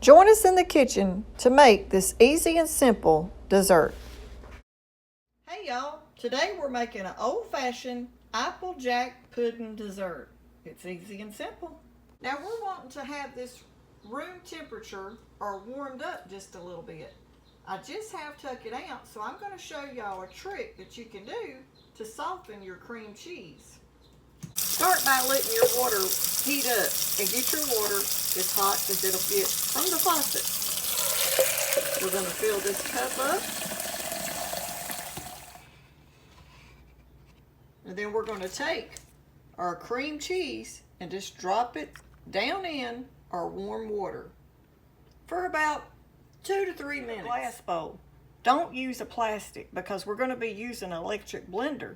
Join us in the kitchen to make this easy and simple dessert. Hey y'all, today we're making an old-fashioned apple jack pudding dessert. It's easy and simple. Now we're wanting to have this room temperature or warmed up just a little bit. I just have took it out, so I'm going to show y'all a trick that you can do to soften your cream cheese. Start by letting your water heat up and get your water as hot as it'll get from the faucet. We're going to fill this cup up. And then we're going to take our cream cheese and just drop it down in our warm water for about 2 to 3 minutes. Glass bowl. Don't use a plastic because we're going to be using an electric blender,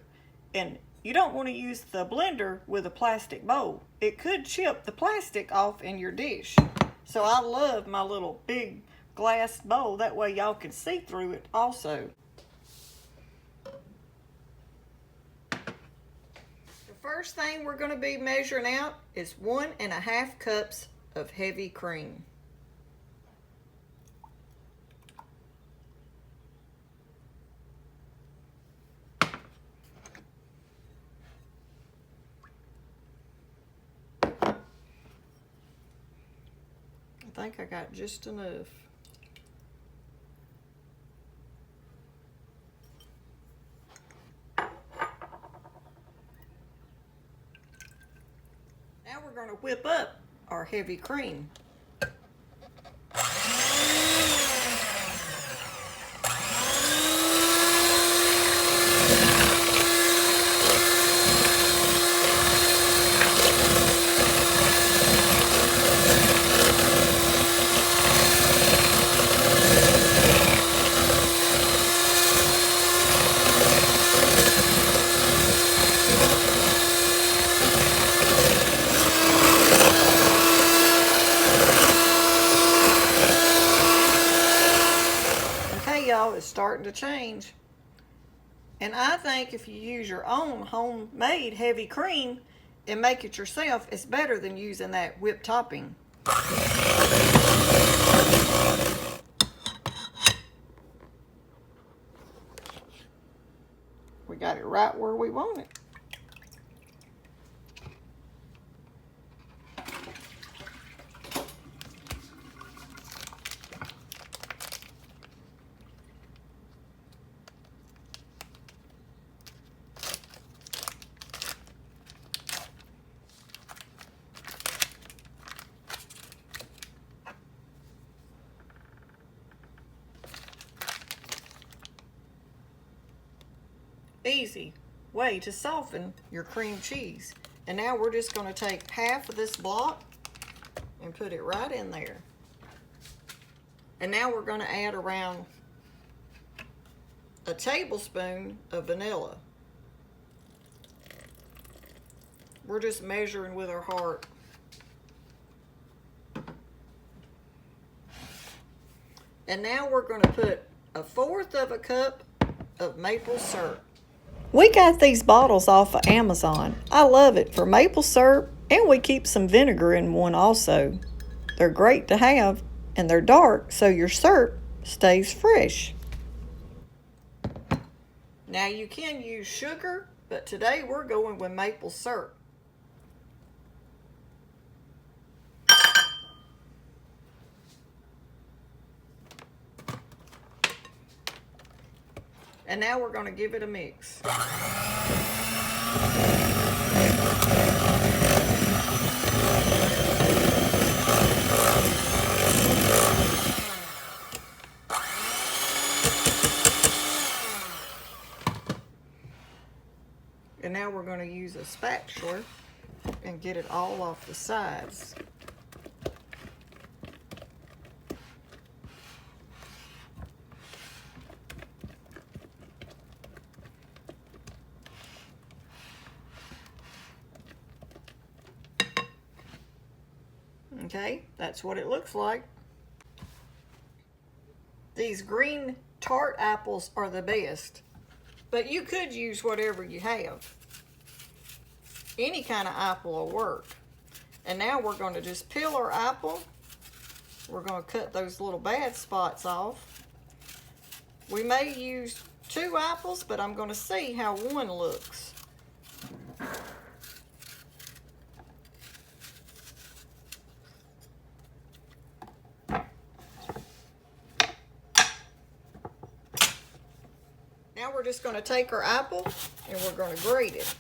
and you don't want to use the blender with a plastic bowl. It could chip the plastic off in your dish. So I love my little big glass bowl. That way y'all can see through it also. The first thing we're going to be measuring out is 1.5 cups of heavy cream. I think I got just enough. Now we're going to whip up our heavy cream. Y'all, it's starting to change, and I think if you use your own homemade heavy cream and make it yourself, it's better than using that whipped topping. We got it right where we want it. Easy way to soften your cream cheese. And now we're just going to take half of this block and put it right in there. And now we're going to add around a tablespoon of vanilla. We're just measuring with our heart. And now we're going to put 1/4 cup of maple syrup. We got these bottles off of Amazon. I love it for maple syrup, and we keep some vinegar in one also. They're great to have, and they're dark, so your syrup stays fresh. Now you can use sugar, but today we're going with maple syrup. And now we're going to give it a mix. And now we're going to use a spatula and get it all off the sides. Okay, that's what it looks like. These green tart apples are the best, but you could use whatever you have. Any kind of apple will work. And now we're going to just peel our apple we're going to cut those little bad spots off. We may use 2 apples, but I'm going to see how one looks. Now we're just going to take our apple and we're going to grate it.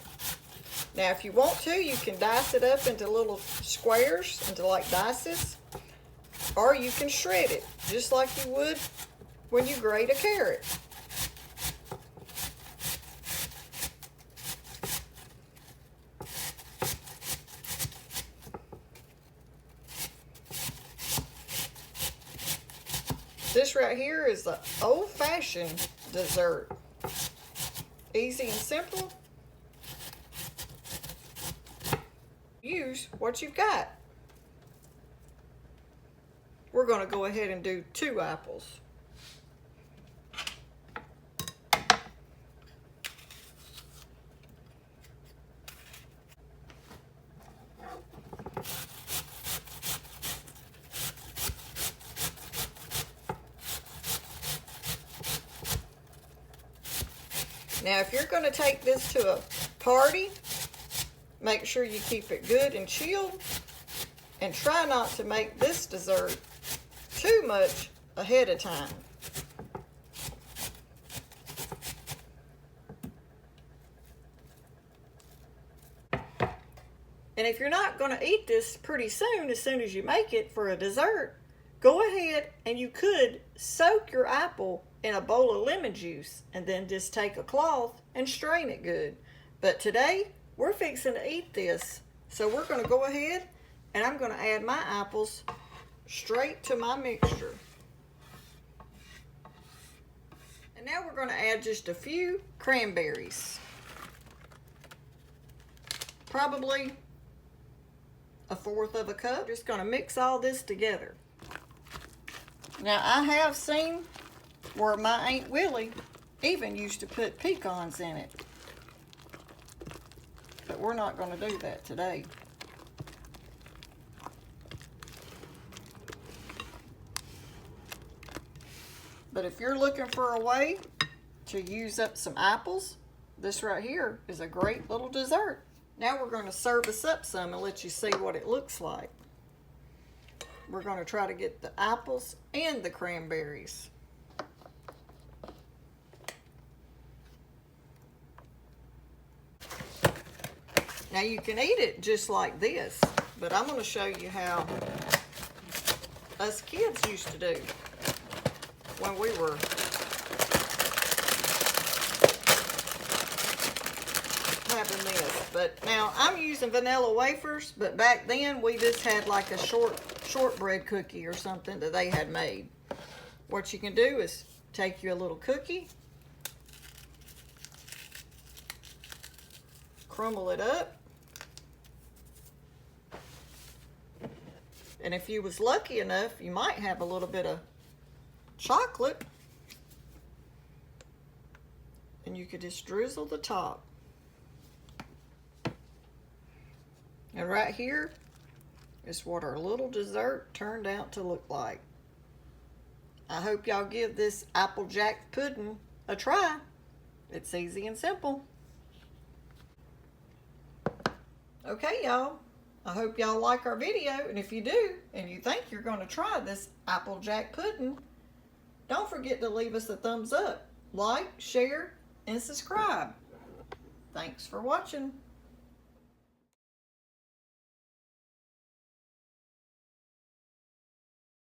Now if you want to, you can dice it up into little squares, into like dices, or you can shred it, just like you would when you grate a carrot. This right here is the old-fashioned dessert. Easy and simple. Use what you've got. We're going to go ahead and do 2 apples. Now, if you're going to take this to a party, make sure you keep it good and chilled, and try not to make this dessert too much ahead of time. And if you're not going to eat this pretty soon as you make it for a dessert, go ahead and you could soak your apple in a bowl of lemon juice and then just take a cloth and strain it good. But today, we're fixing to eat this. So we're going to go ahead and I'm going to add my apples straight to my mixture. And now we're going to add just a few cranberries. Probably 1/4 of a cup. Just going to mix all this together. Now I have seen where my Aunt Willie even used to put pecans in it. But we're not going to do that today. But if you're looking for a way to use up some apples, this right here is a great little dessert. Now we're going to serve us up some and let you see what it looks like. We're going to try to get the apples and the cranberries. Now you can eat it just like this, but I'm going to show you how us kids used to do when we were having this. But now I'm using vanilla wafers, but back then we just had like a shortbread cookie or something that they had made. What you can do is take you a little cookie, crumble it up, and if you was lucky enough, you might have a little bit of chocolate, and you could just drizzle the top. And right here is what our little dessert turned out to look like. I hope y'all give this Applejack pudding a try. It's easy and simple. Okay, y'all. I hope y'all like our video, and if you do, and you think you're going to try this Applejack pudding, don't forget to leave us a thumbs up, like, share, and subscribe. Thanks for watching.